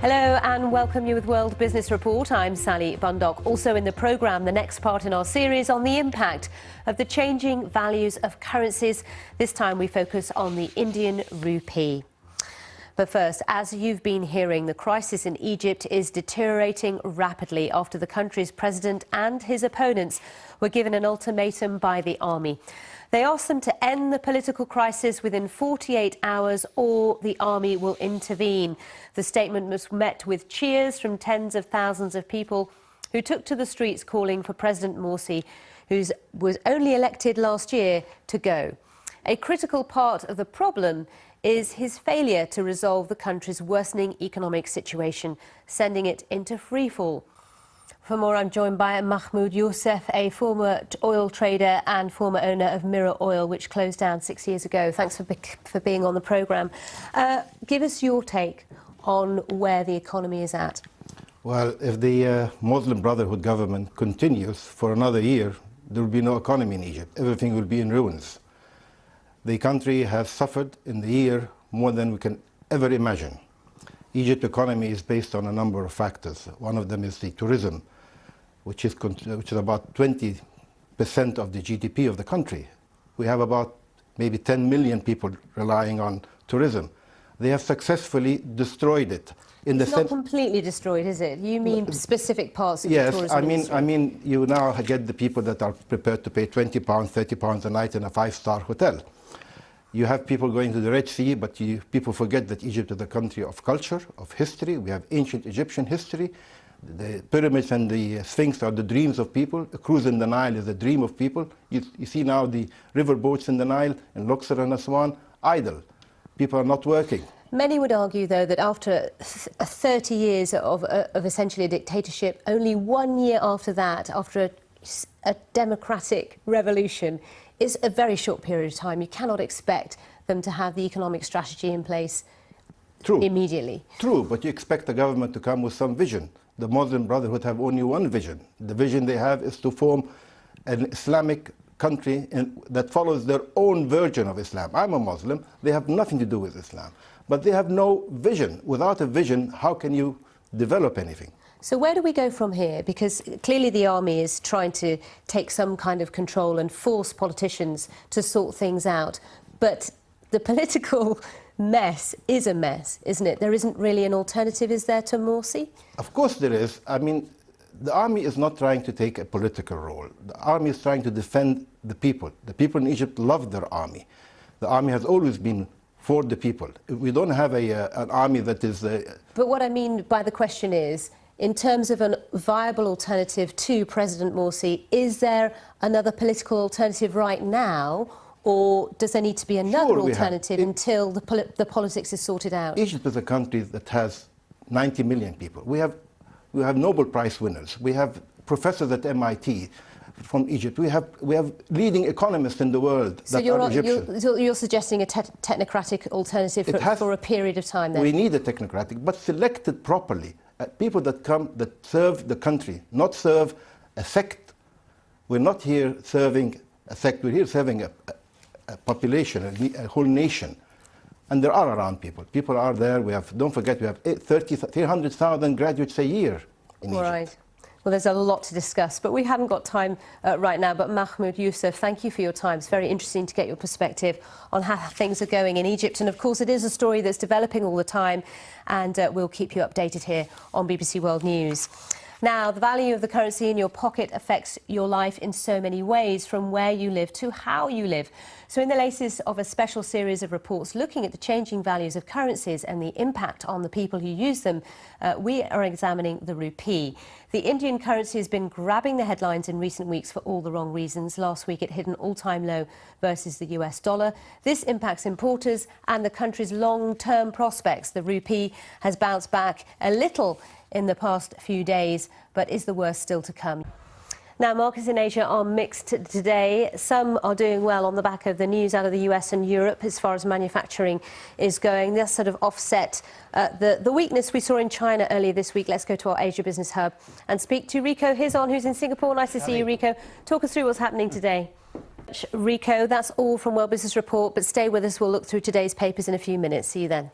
Hello and welcome you with World Business Report. I'm Sally Bundock. Also in the programme, the next part in our series on the impact of the changing values of currencies. This time we focus on the Indian rupee. But first, as you've been hearing, the crisis in Egypt is deteriorating rapidly after the country's president and his opponents were given an ultimatum by the army. They asked them to end the political crisis within 48 hours or the army will intervene. The statement was met with cheers from tens of thousands of people who took to the streets calling for President Morsi, who was only elected last year, to go. A critical part of the problem is his failure to resolve the country's worsening economic situation, sending it into freefall. For more, I'm joined by Mahmoud Youssef, a former oil trader and former owner of Mirror Oil, which closed down 6 years ago. Thanks for being on the programme. Give us your take on where the economy is at. Well, if the Muslim Brotherhood government continues for another year, there will be no economy in Egypt. Everything will be in ruins. The country has suffered in the year more than we can ever imagine. Egypt's economy is based on a number of factors. One of them is the tourism, which is about 20% of the GDP of the country. We have about maybe 10 million people relying on tourism. They have successfully destroyed it. It's not completely destroyed, is it? You mean specific parts of the tourism industry? I mean, you now get the people that are prepared to pay £20, £30 a night in a five-star hotel. You have people going to the Red Sea, but people forget that Egypt is a country of culture, of history. We have ancient Egyptian history. The pyramids and the Sphinx are the dreams of people. A cruise in the Nile is a dream of people. You see now the river boats in the Nile, in Luxor and Aswan, idle. People are not working. Many would argue, though, that after 30 years of essentially a dictatorship, only 1 year after that, after a democratic revolution, is a very short period of time. You cannot expect them to have the economic strategy in place immediately. True, but you expect the government to come with some vision. The Muslim Brotherhood have only one vision. The vision they have is to form an Islamic country that follows their own version of Islam. I'm a Muslim. They have nothing to do with Islam. But they have no vision. Without a vision, how can you develop anything? So where do we go from here? Because clearly the army is trying to take some kind of control and force politicians to sort things out. But the political mess is a mess, isn't it? There isn't really an alternative, is there, to Morsi? Of course there is. I mean, the army is not trying to take a political role. The army is trying to defend the people. The people in Egypt love their army. The army has always been for the people. We don't have an army that is... But what I mean by the question is, in terms of a viable alternative to President Morsi, is there another political alternative right now, or does there need to be another alternative until the politics is sorted out? Egypt is a country that has 90 million people. We have Nobel Prize winners. We have professors at MIT from Egypt. We have leading economists in the world that are Egyptian. So you're suggesting a technocratic alternative for a period of time then? We need a technocratic, but selected properly. People that come, that serve the country, not serve a sect. We're not here serving a sect, we're here serving a population, a whole nation. And there are around people. People are there. Don't forget, we have 300,000 graduates a year in Egypt. Right. Well, there's a lot to discuss, but we haven't got time right now. But Mahmoud Youssef, thank you for your time. It's very interesting to get your perspective on how things are going in Egypt. And of course, it is a story that's developing all the time, and we'll keep you updated here on BBC World News. Now, the value of the currency in your pocket affects your life in so many ways, from where you live to how you live. So in the latest of a special series of reports looking at the changing values of currencies and the impact on the people who use them, we are examining the rupee. The Indian currency has been grabbing the headlines in recent weeks for all the wrong reasons. Last week it hit an all-time low versus the US dollar. This impacts importers and the country's long-term prospects. The rupee has bounced back a little in the past few days, but is the worst still to come? Now, markets in Asia are mixed today. Some are doing well on the back of the news out of the US and Europe as far as manufacturing is going. This sort of offset the weakness we saw in China earlier this week. Let's go to our Asia Business Hub and speak to Rico Hizon, who's in Singapore. Nice to see you, Rico. Talk us through what's happening today. Rico, that's all from World Business Report, but stay with us. We'll look through today's papers in a few minutes. See you then.